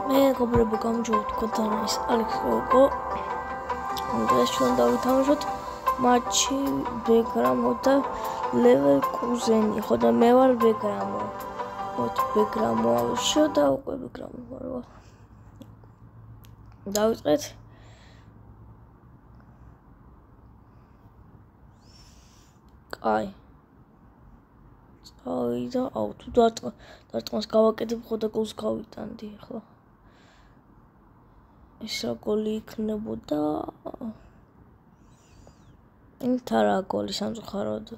მე გობრებო გამჯობთ თქვენ ის ალექს გოგო დღეს ჩვენ დავითამაშოთ მატჩი ბეგრამო და ლევერკუზენი ხო და მე ვარ ბეგრამო მოთ ბეგრამო ავშო და უკვე ბეგრამო ვარ დავიწყეთ კაი წავიდა აუ თუ დარტყმას გავაკეთებ ხო და გოლს გავიტანდი ახლა ეს რა გოლი იქნებოდა ინთ არა გოლი სამწუხაროდ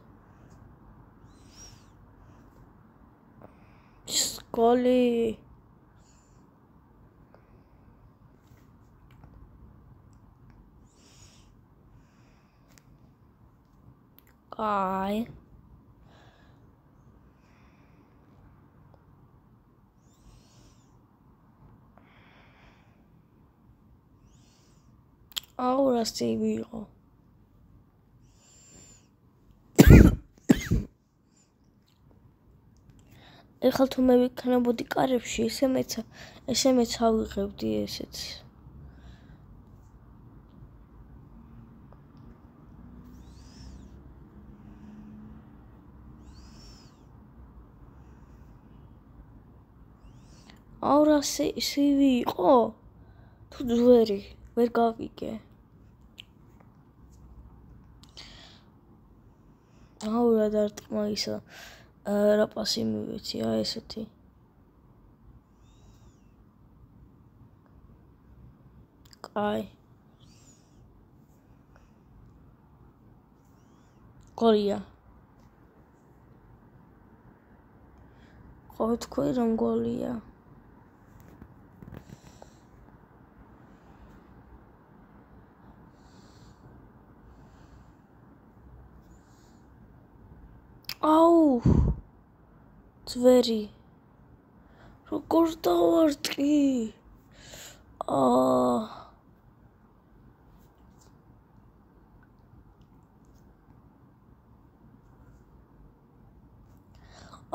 გოლი კაი აუ რა სეივი იყო ეხლა თუ მე ვიქნებოდი კარებში ესე მეც ავიღებდი ესეც აუ რა სეივი იყო თუ ძვერი ვერ გავიგე აუ რა დარტყმა ისა რა პასი მივეცი ესეთი კაი გოლია ხო თქვი რომ გოლია აუ ძვერი როგორ დავარტყი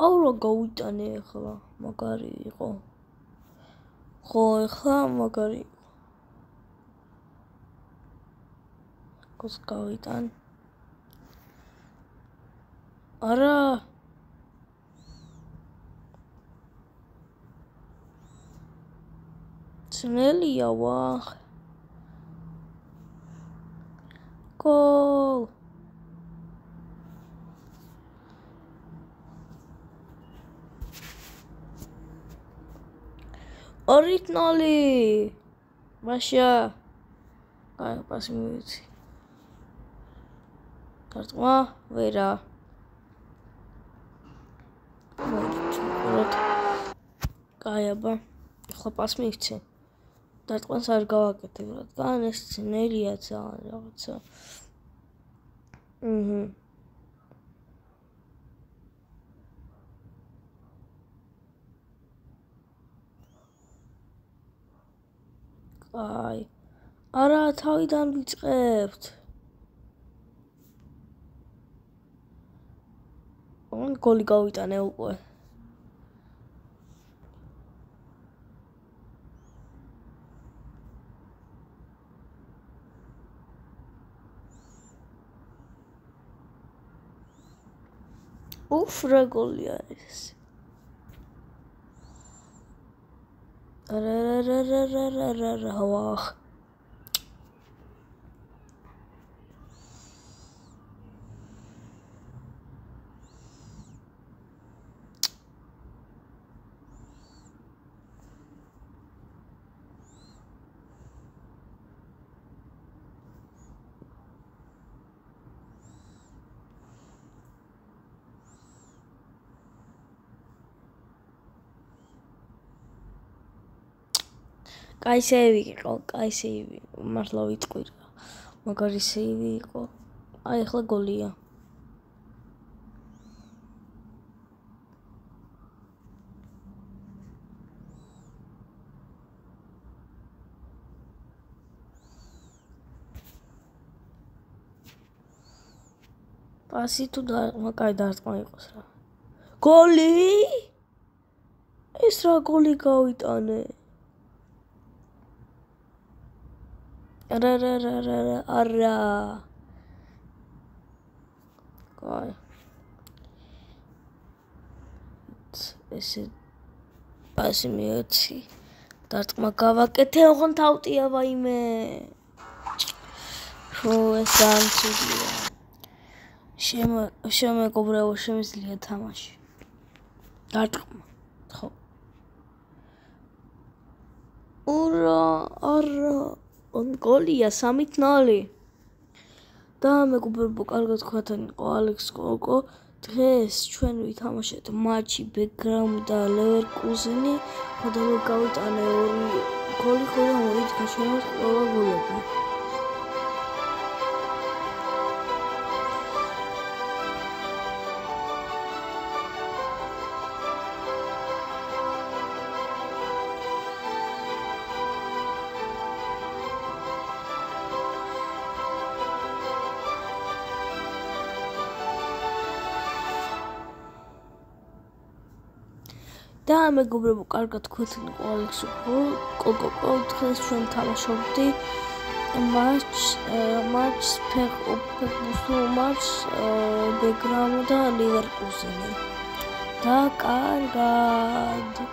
აუ რა გავიტანე ახლა მაგარი იყო ხო ახლა მაგარი იყო გოს გავიტან არა ძნელია ვახ გოლ ორიტნოლი მაშა აი პასი მივეცი დარტყმა ვერა კაი აბა ახლა პას მივცე დარტყმას არ გავაკეთებ რადგან ეს ძნელია ძალიან რაღაცა კაი არა თავიდან ვიწყებთ გოლი გავიტანე უკვე უფ რა გოლია ეს რა ვახ კაი სეივი იყო, კაი სეივი, მართლა ვიტყვი რა. მაგარი სეივი იყო. აი ახლა გოლია. პასი თუ კაი დარტყმა იყოს რა. გოლი? ეს რა გოლი გავიტანე? არა. კაი. ესე პასი მიოცი. დარტყმა გავაკეთე, ოღონდ თავტია ვაიმე. ხო, ეს დამცუდია. შემეგობრებო, შემიძლია თამაში. დარტყმა. ხო. არა. გოლია 3-0. და მეგობრებო, კარგად თქვენ იყო ალექს კოკო. დღეს ჩვენ ვითამაშეთ მატჩი ბეკჰემ და ლევერკუზენი. ხოდა მე გავიტანე 2 გოლი, ხოდა მოდით გაჩვენოთ ყველა გოლები. და მეგობრებო, კარგად თქვენ იყო ალექს კოკო. დღეს ჩვენ თამაშობდი მატჩს ბეკჰემ და ლევერკუზენი. და კარგად